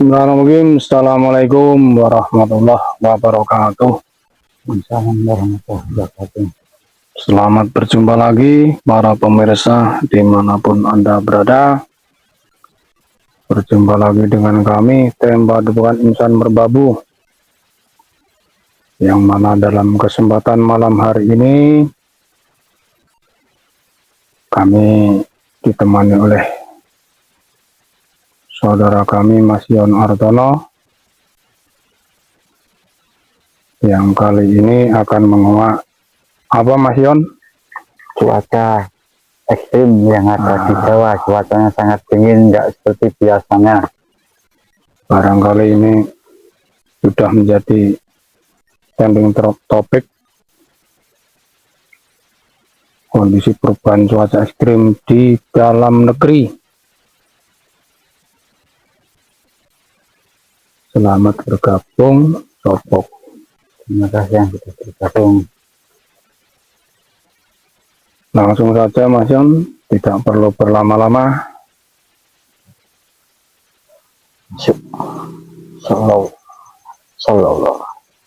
Bismillahirrahmanirrahim. Assalamualaikum warahmatullahi wabarakatuh. Assalamualaikum warahmatullahi wabarakatuh. Selamat berjumpa lagi para pemirsa dimanapun Anda berada. Berjumpa lagi dengan kami, Tim Padepokan Insan Merbabu. Yang mana dalam kesempatan malam hari ini kami ditemani oleh saudara kami Mas Yon Artono yang kali ini akan menguak apa Mas Yon? Cuaca ekstrim yang ada di Jawa, cuacanya sangat dingin, nggak seperti biasanya. Barangkali ini sudah menjadi trending topik kondisi perubahan cuaca ekstrim di dalam negeri. Selamat bergabung, Sopok. Terima kasih yang sudah bergabung. Langsung saja Mas Yon, tidak perlu berlama-lama.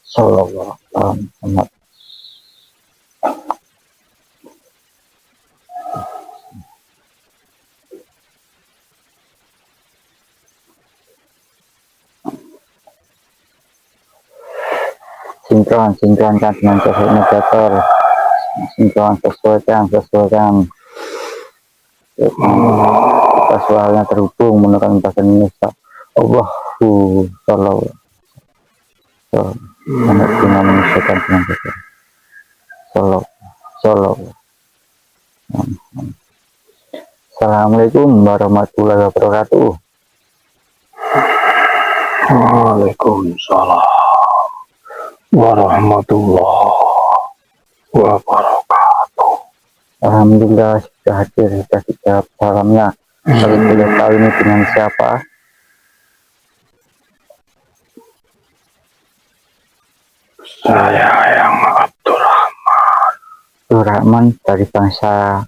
Sallallahu Muhammad. Sinkronkan dengan sosok mediator, sinkron sesuaikan kita suaranya terhubung menggunakan bahasa Indonesia. Allahu sallallahu sangat dengan menyesuaikan dengan kita. Sallallahu. Assalamualaikum warahmatullahi wabarakatuh. Waalaikumsalam warahmatullahi wabarakatuh. Alhamdulillah sudah hadir, sudah dijawab salamnya. Kalau boleh tahu ini dengan siapa? Saya yang Abdurrahman. Abdurrahman dari bangsa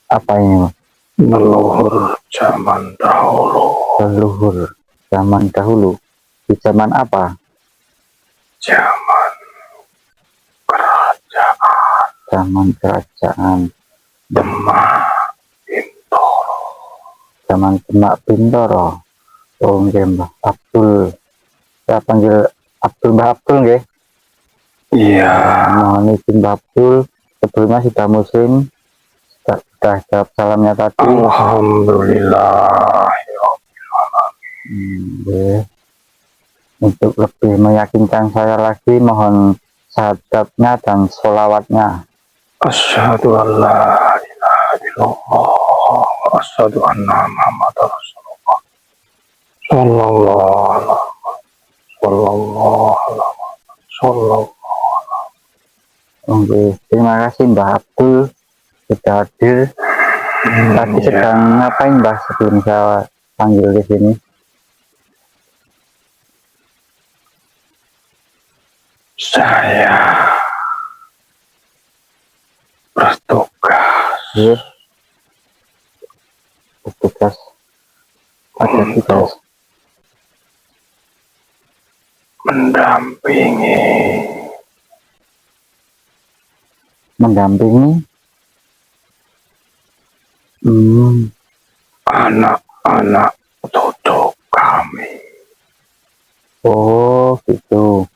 apa ini? Leluhur zaman dahulu. Leluhur zaman dahulu. Di zaman apa? Zaman kerajaan. Zaman kerajaan Demak Bintoro. Zaman Demak Bintoro. Oh, Mbah Abdul. Saya panggil Abdul, Mbah Abdul nggih. Iya. Mohon izin Mbah Abdul, sebelumnya sudah muslim, sudah jawab salamnya tadi. Alhamdulillah. Untuk lebih meyakinkan saya lagi, mohon syahadatnya dan sholawatnya. Asyhadu an la ilaha illallah wa asyhadu anna Muhammadar Rasulullah. Sallallahu. Oke, terima kasih Mbah Abdul sudah hadir. Tadi sedang ngapain Mbah sebelum saya panggil di sini? Saya bertugas. Bertugas. Ada tugas. Mendampingi anak-anak cucu kami. Oh gitu.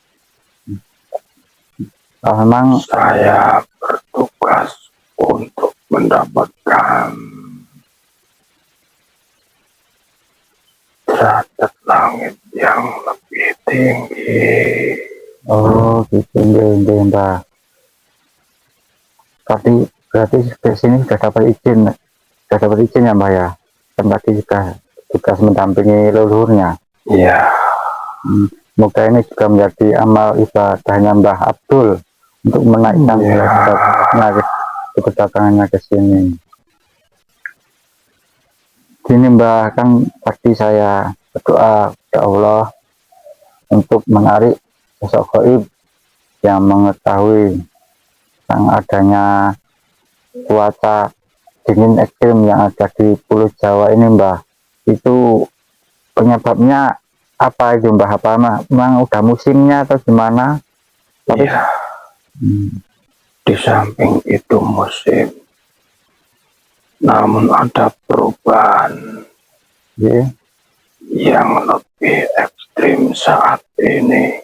Memang saya bertugas untuk mendapatkan derajat langit yang lebih tinggi. oh gitu Mbak. Tapi berarti ke sini sudah dapat izin ya Mbak ya? Kan tadi sudah tugas mendampingi leluhurnya. Iya. Semoga ini juga menjadi amal ibadahnya Mbah Abdul untuk menaikkan derajatnya kedatangannya ke sini. Gini Mbah, kan tadi saya berdoa kepada Allah untuk menarik sosok gaib yang mengetahui tentang adanya cuaca dingin ekstrim yang ada di Pulau Jawa ini Mbah. Itu penyebabnya apa itu Mbah? Apa memang udah musimnya atau gimana? Tapi Ya, di samping itu musim, namun ada perubahan ya, yang lebih ekstrim saat ini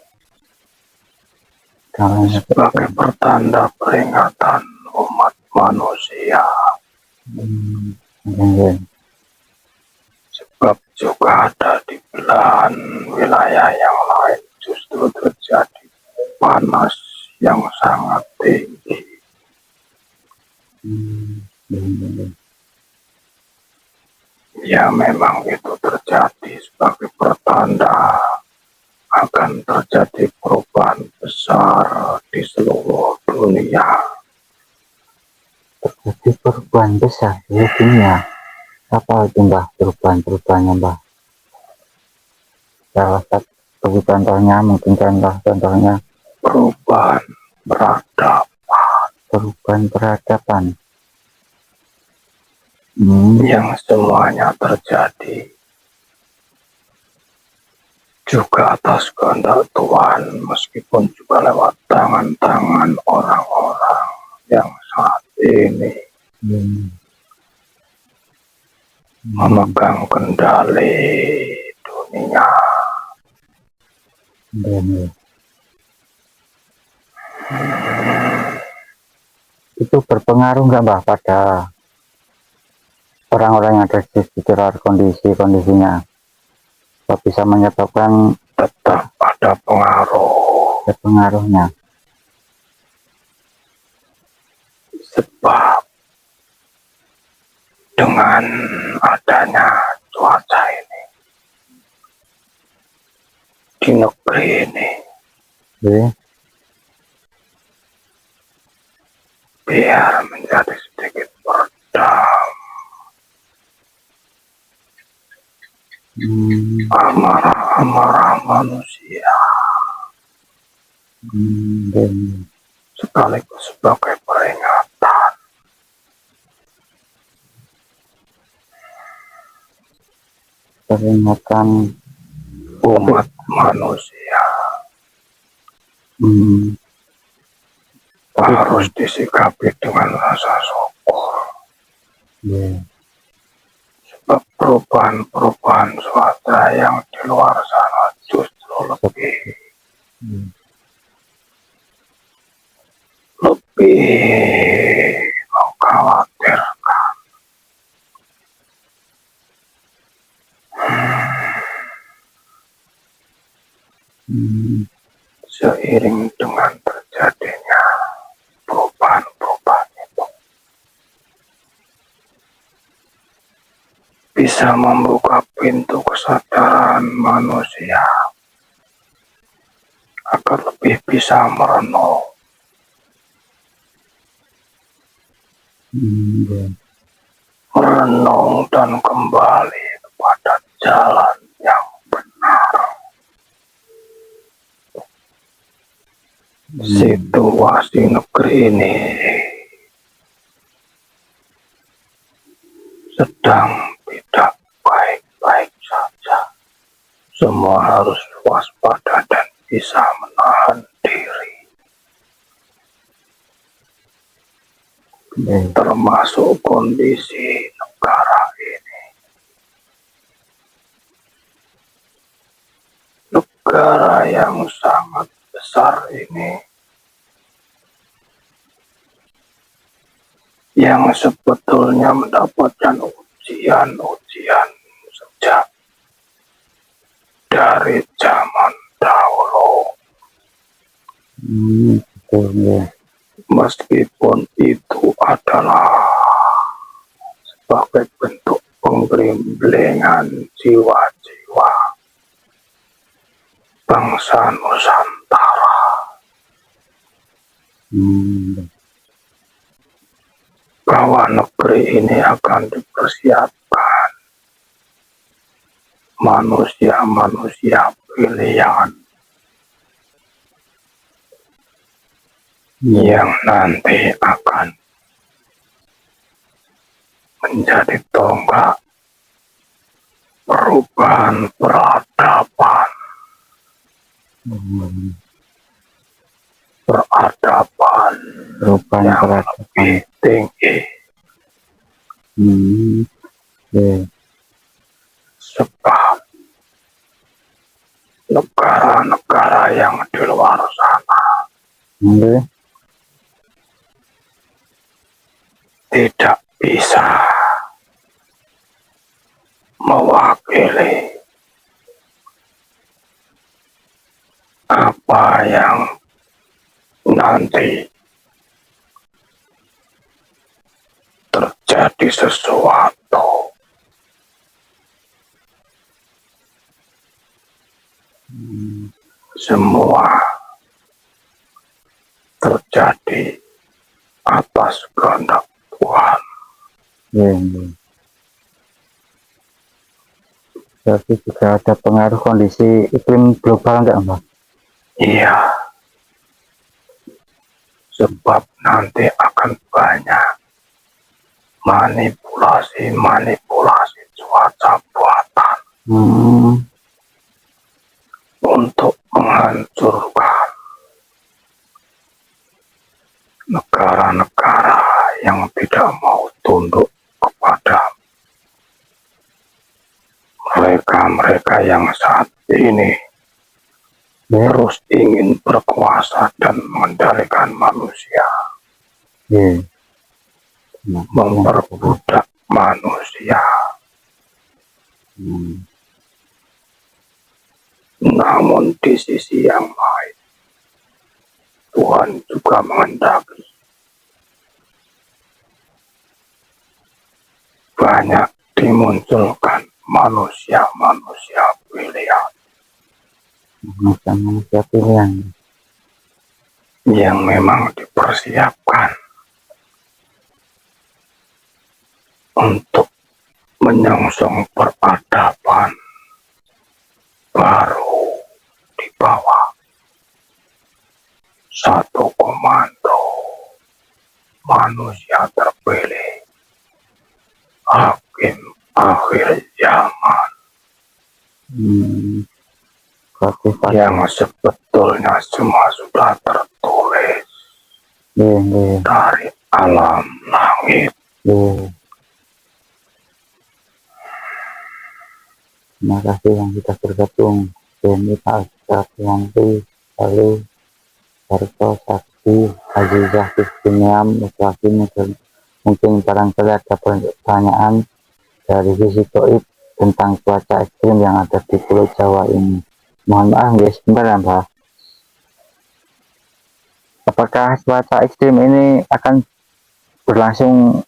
kalau sebagai pertanda peringatan umat manusia. ya. Sebab juga ada di belahan wilayah yang lain justru terjadi panas yang sangat tinggi. Ya memang itu terjadi sebagai pertanda akan terjadi perubahan besar di seluruh dunia. Terjadi perubahan besar di dunia. Apa itu Mbah perubahannya Mbah? Salah satu contohnya, mungkin contohnya Perubahan beradab perubahan peradaban. yang semuanya terjadi juga atas kehendak Tuhan, meskipun juga lewat tangan-tangan orang-orang yang saat ini memegang kendali dunia. Itu berpengaruh nggak Mbah pada orang-orang yang ada di sekitar kondisinya? Apa bisa menyebabkan Tetap ada pengaruhnya? sebab dengan adanya cuaca ini di negeri ini, Ya. biar menjadi sedikit peredam amarah-amarah manusia, sekaligus sebagai peringatan umat manusia harus disikapi dengan rasa syukur. Sebab perubahan-perubahan cuaca yang di luar sana justru lebih mengkhawatirkan. Seiring dengan terjadinya perubahan-perubahan itu bisa membuka pintu kesadaran manusia agar lebih bisa merenung, dan kembali kepada jalan yang benar. Situasi negeri ini sedang tidak baik-baik saja. Semua harus waspada dan bisa menahan diri, termasuk kondisi negara ini. Negara yang sangat besar ini, yang sebetulnya mendapatkan ujian-ujian sejak dari zaman dahulu. Meskipun itu adalah sebagai bentuk penggelimbengan jiwa-jiwa bangsa Nusantara. Bahwa negeri ini akan dipersiapkan manusia-manusia pilihan yang nanti akan menjadi tonggak perubahan peradaban, Hmm. peradaban Perubahan yang peradaban. lebih tinggi. Oke. Sebab negara-negara yang di luar sana Oke. tidak bisa mewakili apa yang nanti terjadi sesuatu. Semua terjadi atas kehendak Tuhan. Oke. Berarti juga ada pengaruh kondisi iklim global enggak, Mbak? Iya, sebab nanti akan banyak manipulasi cuaca buatan untuk menghancurkan negara-negara yang tidak mau tunduk kepada mereka-mereka yang saat ini terus ingin berkuasa dan mengendalikan manusia, memperbudak manusia. Namun di sisi yang lain, Tuhan juga menghendaki banyak dimunculkan manusia-manusia pilihan Manusia pilihan yang memang dipersiapkan untuk menyongsong peradaban baru di bawah satu komando manusia terpilih, hakim akhir zaman, yang sebetulnya semua sudah tertulis dari alam langit. Terima kasih yang sudah bergabung. Beni, Pak Yanti, lalu Harto, Sakti, Azizah, Sistiniam, Muswakin, mungkin barangkali ada pertanyaan dari sisi Toib tentang cuaca ekstrim yang ada di Pulau Jawa ini. Mohon maaf guys, sebentar ya Mbak. Apakah cuaca ekstrim ini akan berlangsung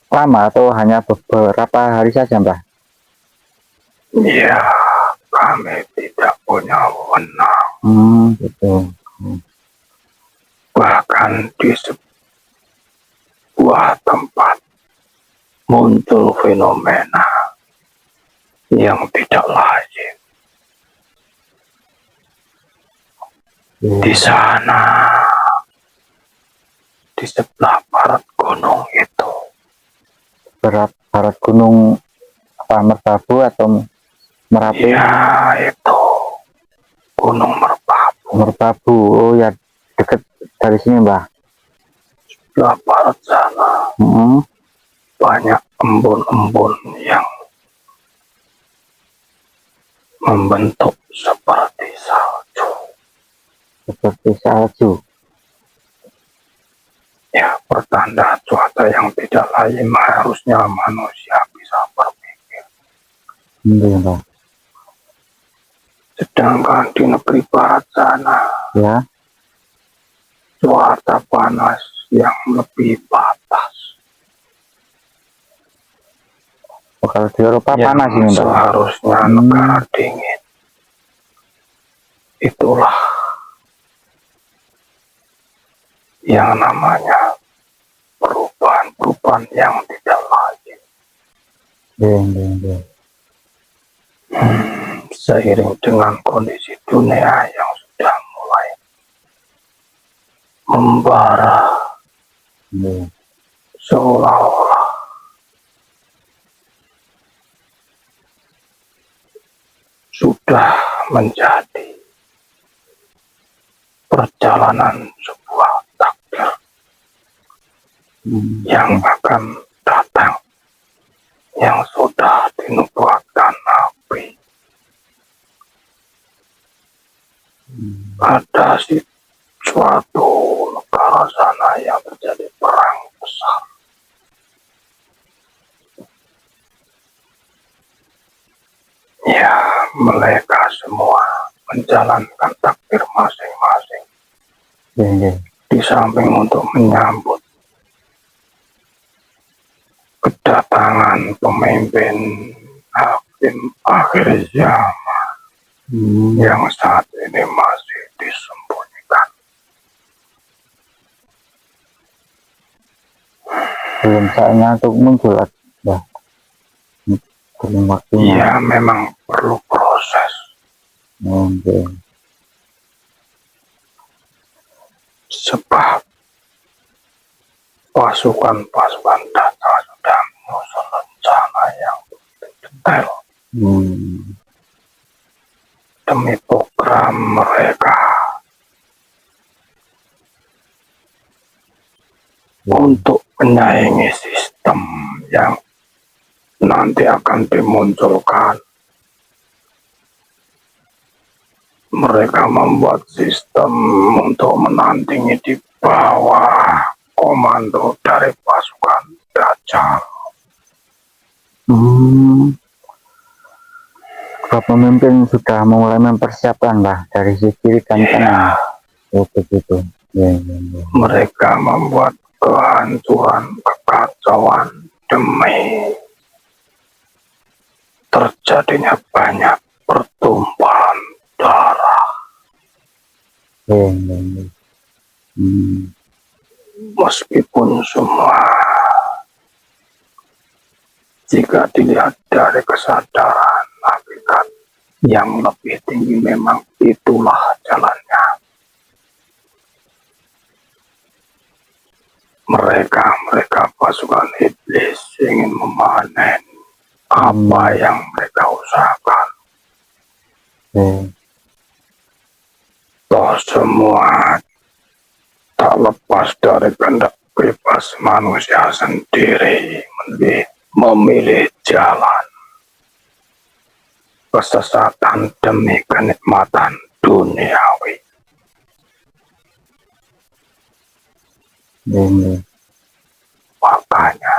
lama atau hanya beberapa hari saja Mbak? Ya, kami tidak punya wewenang. Gitu. Bahkan di sebuah tempat muncul fenomena yang tidak lazim. Di sana, di sebelah barat gunung itu. Barat gunung apa, Merbabu atau Merapi? Ya, itu Gunung Merbabu. Merbabu, oh ya, dekat dari sini Mbak. Sebelah barat sana banyak embun-embun yang membentuk seperti salju. Ya, pertanda cuaca yang tidak lazim, harusnya manusia bisa berpikir. Mbak. Sedangkan di negeri barat sana, Ya, cuaca panas yang lebih batas. kalau di Eropa yang panas ini Mbak. Seharusnya negara dingin. Itulah yang namanya perubahan-perubahan yang tidak lazim. Seiring dengan kondisi dunia yang sudah mulai membara, seolah-olah sudah menjadi perjalanan sebuah takdir yang akan datang, yang sudah dinubuatkan Nabi. Ada suatu negara sana yang terjadi perang besar. Ya, mereka semua menjalankan takdir masing-masing. Di samping untuk menyambut kedatangan pemimpin hakim akhir zaman yang saat ini masih disembunyikan. Belum saatnya untuk muncul, ya. Belum waktunya. Ya, memang perlu proses. Sebab pasukan-pasukan Dajjal sudah menyusun rencana yang detail demi program mereka untuk menyaingi sistem yang nanti akan dimunculkan. Mereka membuat sistem untuk menandingi di bawah komando dari pasukan Dajjal. Pemimpin sudah mulai mempersiapkan lah dari sisi kiri dan kanan. Begitu. Mereka membuat kehancuran, kekacauan demi terjadinya banyak pertumpahan darah. Meskipun semua, jika dilihat dari kesadaran hakikat yang lebih tinggi, memang itulah jalannya. Mereka pasukan iblis ingin memanen apa yang mereka usahakan. Toh semua tak lepas dari kehendak bebas manusia sendiri memilih jalan kesesatan demi kenikmatan duniawi. Makanya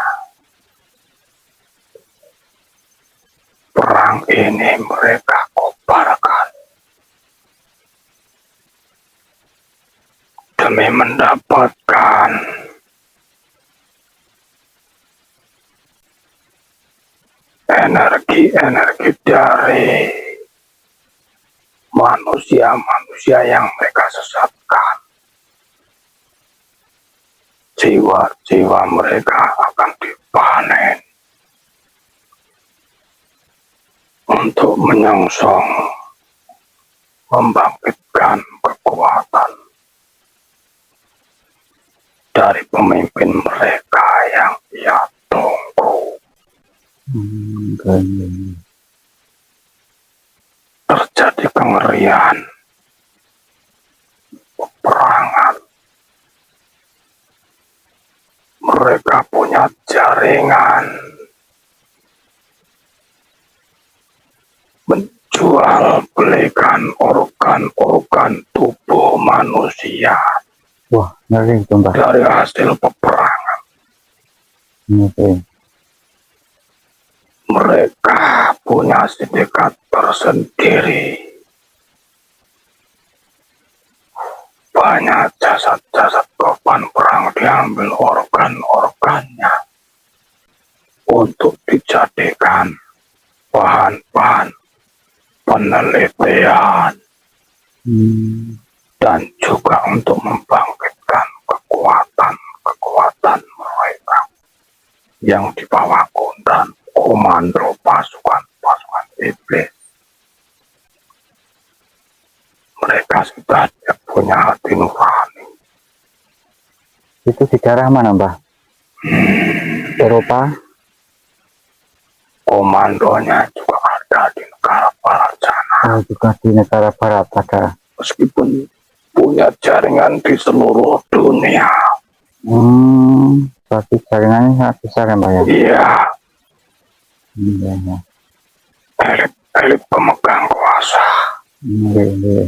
perang ini mereka kobarkan demi mendapatkan energi dari manusia-manusia yang mereka sesatkan. Jiwa-jiwa mereka akan dipanen untuk menyongsong, membangkitkan kekuatan dari pemimpin mereka yang ia tunggu. Terjadi kengerian, peperangan. Mereka punya jaringan menjual belikan organ-organ tubuh manusia. Wah, ngeri itu, Mbak. Dari hasil peperangan. Mereka punya sindikat tersendiri. Banyak jasad-jasad korban perang diambil organ-organnya untuk dijadikan bahan-bahan penelitian dan juga untuk membangkitkan kekuatan mereka yang di bawah komando pasukan iblis. Mereka sudah punya hati nurani. Itu di daerah mana, Mbah? Eropa? Komandonya juga ada di negara Palestina. juga di negara barat ada. Meskipun punya jaringan di seluruh dunia. Berarti jaringannya sangat besar ya Mbak ya? Iya, Iya, ya. elit pemegang kuasa. Iya.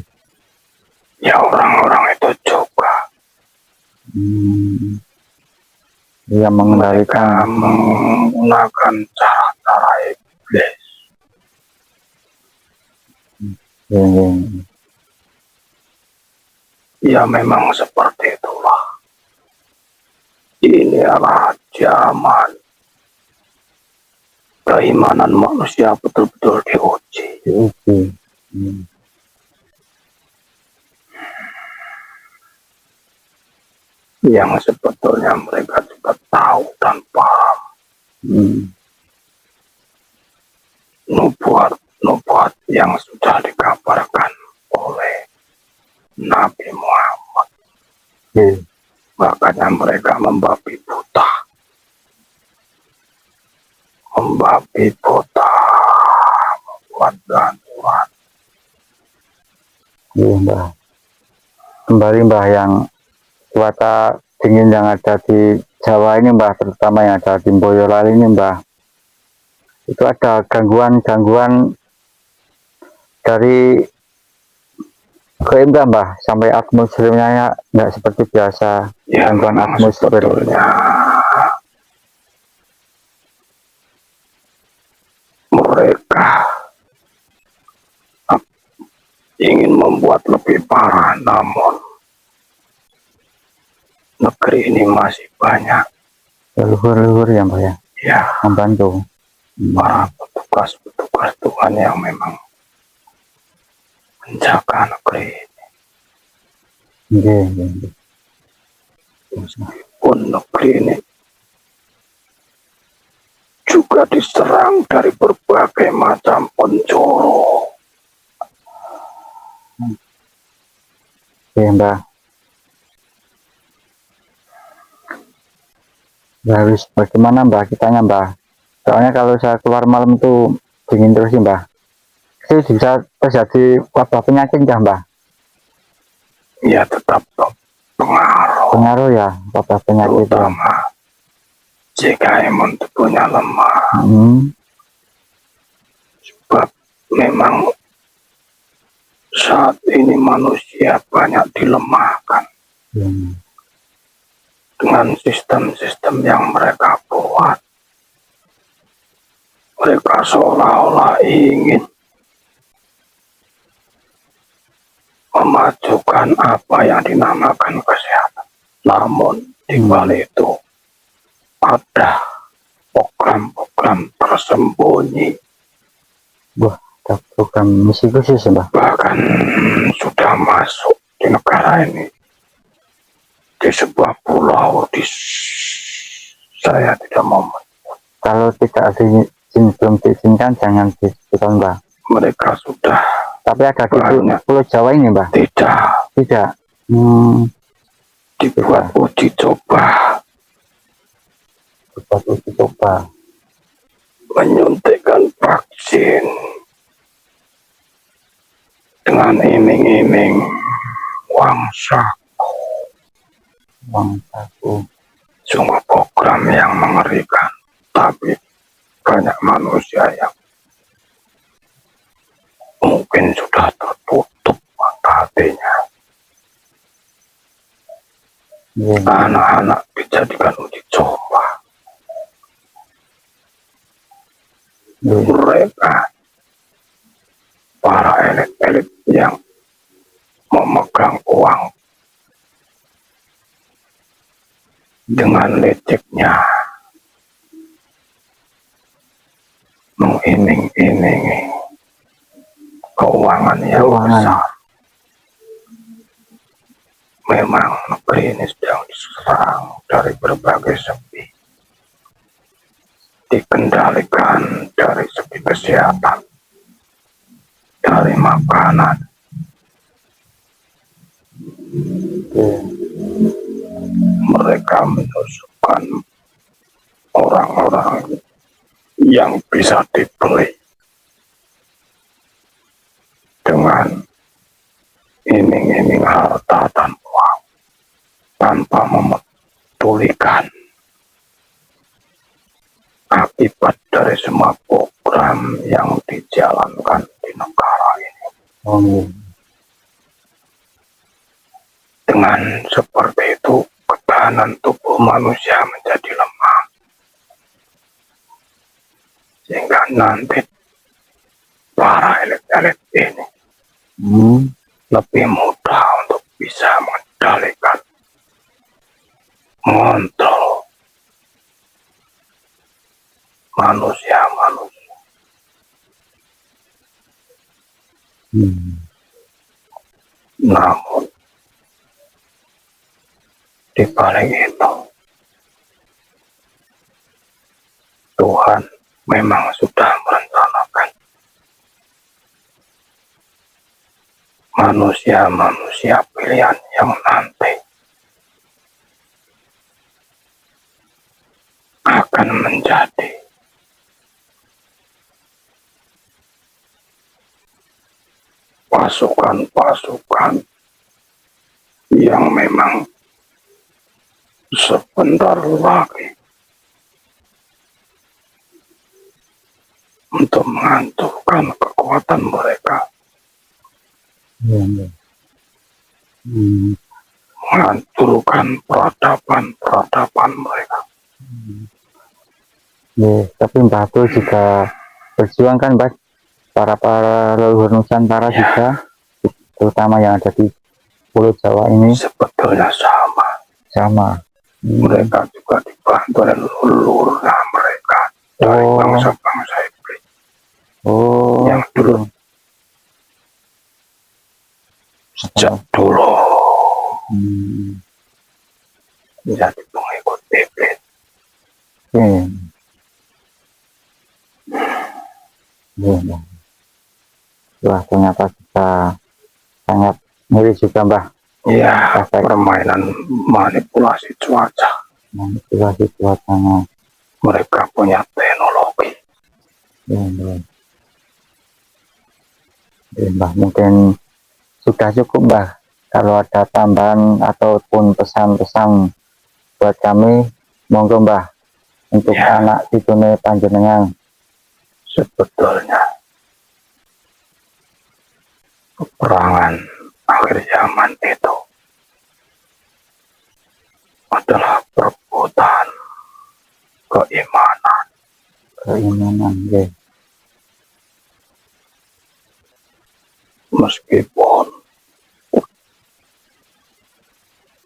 Ya orang-orang itu juga. Dia Mereka mengendalikan. menggunakan cara-cara iblis. Iya. Ya memang seperti itulah. Ini adalah zaman keimanan manusia betul-betul diuji. Yang sebetulnya mereka juga tahu dan paham. Nubuat yang sudah dikabarkan oleh Nabi Muhammad. Makanya mereka membabi buta. Membuat gantuan. Iya Mbah. Kembali Mbah yang cuaca dingin yang ada di Jawa ini Mbah, terutama yang ada di Boyolali ini Mbah, itu ada gangguan dari keindah Mbah, sampai atmosfernya nggak seperti biasa. Ya, gangguan atmosfer sebetulnya mereka ingin membuat lebih parah, namun negeri ini masih banyak leluhur ya Mbah ya, ya membantu para petugas Tuhan yang memang menjaga negeri ini. Meskipun negeri ini juga diserang dari berbagai macam penjuru. Iya Mbah. Harus bagaimana Mbah kitanya Mbah? Soalnya kalau saya keluar malam itu dingin terus sih Mbah. Itu bisa terjadi wabah penyakit ya Mbah? Ya tetap Pengaruh ya wabah penyakit. Terutama jika imun tubuhnya lemah. Sebab memang saat ini manusia banyak dilemahkan. Dengan sistem-sistem yang mereka buat. Mereka seolah-olah ingin memajukan apa yang dinamakan kesehatan. Namun di balik itu ada program-program tersembunyi. Wah, ada program misi khusus ya Mbah? Bahkan sudah masuk di negara ini. Di sebuah pulau saya tidak mau. Kalau tidak belum diizinkan jangan disebutkan Mbah. Mereka sudah. Tapi ada di Pulau Jawa ini Mbah? Tidak. Dibuat uji coba. Menyuntikkan vaksin dengan iming-iming uang saku. Sungguh program yang mengerikan, tapi banyak manusia yang mungkin sudah tertutup mata hatinya. Anak-anak dijadikan uji coba. Mereka para elit-elit yang memegang uang dengan leceknya mengiming-imingi keuangan yang besar. Memang negeri ini sedang diserang dari berbagai segi. Dikendalikan dari segi kesehatan, dari makanan. Mereka menusukkan orang-orang yang bisa dibeli dengan iming-iming harta dan uang tanpa memedulikan akibat dari semua program yang dijalankan di negara ini. Oh, iya. Dengan seperti itu, ketahanan tubuh manusia menjadi lemah. Sehingga nanti para elit-elit ini lebih mudah untuk bisa mengendalikan, mengontrol manusia-manusia. Namun di balik itu, Tuhan memang sudah merencanakan manusia-manusia pilihan yang nanti akan menjadi pasukan-pasukan yang memang sebentar lagi untuk menghancurkan kekuatan mereka, menghancurkan peradaban mereka. Ya, tapi Mbah Tul juga berjuang kan, Mbah, para leluhur Nusantara juga, terutama yang ada di Pulau Jawa ini. Sebetulnya Sama. Mereka juga dibantu oleh leluhurnya mereka dari bangsa-bangsa iblis yang dulu sejak dulu menjadi pengikut iblis. Wah, ternyata kita sangat ngeri juga, Mbah. Ya, permainan manipulasi cuaca. Manipulasi cuacanya. Mereka punya teknologi. Mbah, mungkin sudah cukup, Mbah. Kalau ada tambahan ataupun pesan-pesan buat kami, monggo, Mbah, untuk anak Pitune Panjenengan. Sebetulnya peperangan akhir zaman itu adalah perebutan keimanan. Ya. Meskipun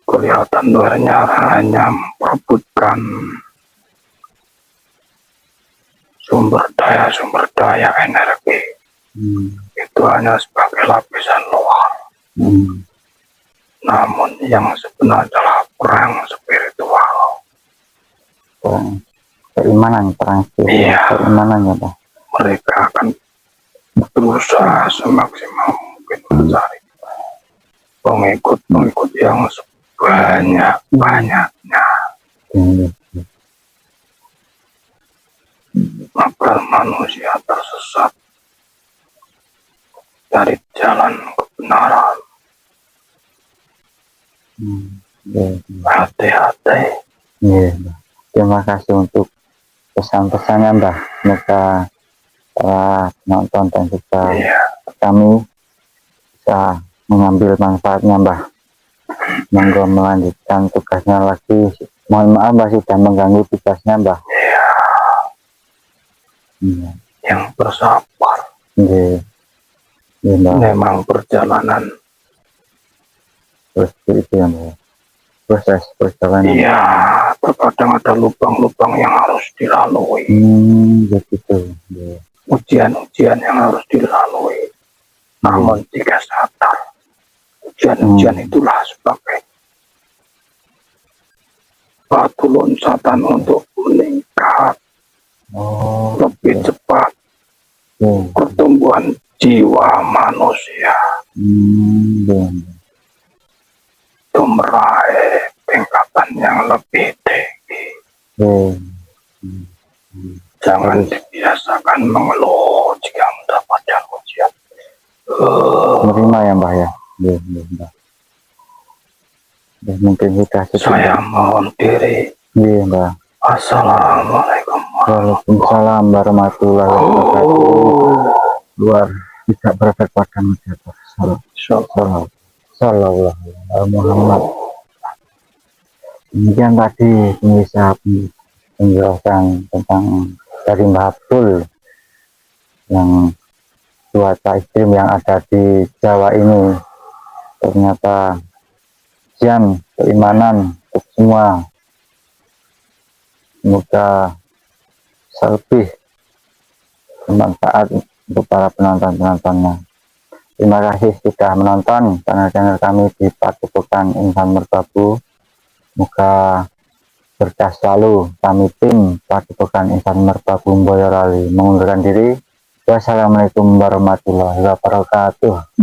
kelihatan luarnya hanya memperebutkan sumber daya energi, itu hanya sebagai lapisan luar. Namun yang sebenarnya adalah perang spiritual. Perang spiritual, keimanan ya, Pak. Mereka akan berusaha semaksimal mungkin mencari pengikut-pengikut yang sebanyak-banyaknya agar manusia tersesat dari jalan kebenaran. Hati-hati. Terima kasih untuk pesan-pesannya, Mbah. Semoga para penonton dan juga kami bisa mengambil manfaatnya, Mbah. Monggo melanjutkan tugasnya lagi. Mohon maaf, Mbah, sudah mengganggu tugasnya, Mbah. Yang bersabar. Memang perjalanan seperti itu ya, Mbah. Proses perjalanan. Iya, terkadang ada lubang-lubang yang harus dilalui. Begitu. Ujian-ujian yang harus dilalui. Namun jika sadar, ujian-ujian itulah sebagai batu loncatan untuk meningkat lebih cepat pertumbuhan jiwa manusia. Itu meraih tingkatan yang lebih tinggi. Jangan dibiasakan mengeluh jika mendapatkan ujian. Menerima ya Mbah ya. Iya, Mbah. Ya, mungkin kita Saya mohon diri. Iya Mbah. Assalamualaikum. Waalaikumsalam warahmatullahi wabarakatuh. Luar tidak berkekuatan mediator. Sallallahu alaihi Muhammad. Kemudian tadi bisa penjelasan tentang dari Mbah Abdul yang cuaca ekstrim yang ada di Jawa ini ternyata ujian keimanan untuk semua. Semoga lebih bermanfaat untuk para penonton-penontonnya. Terima kasih sudah menonton channel kami di Padepokan Insan Merbabu. Semoga berkah selalu. Kami tim Padepokan Insan Merbabu Boyolali mengundurkan diri. Wassalamualaikum warahmatullahi wabarakatuh.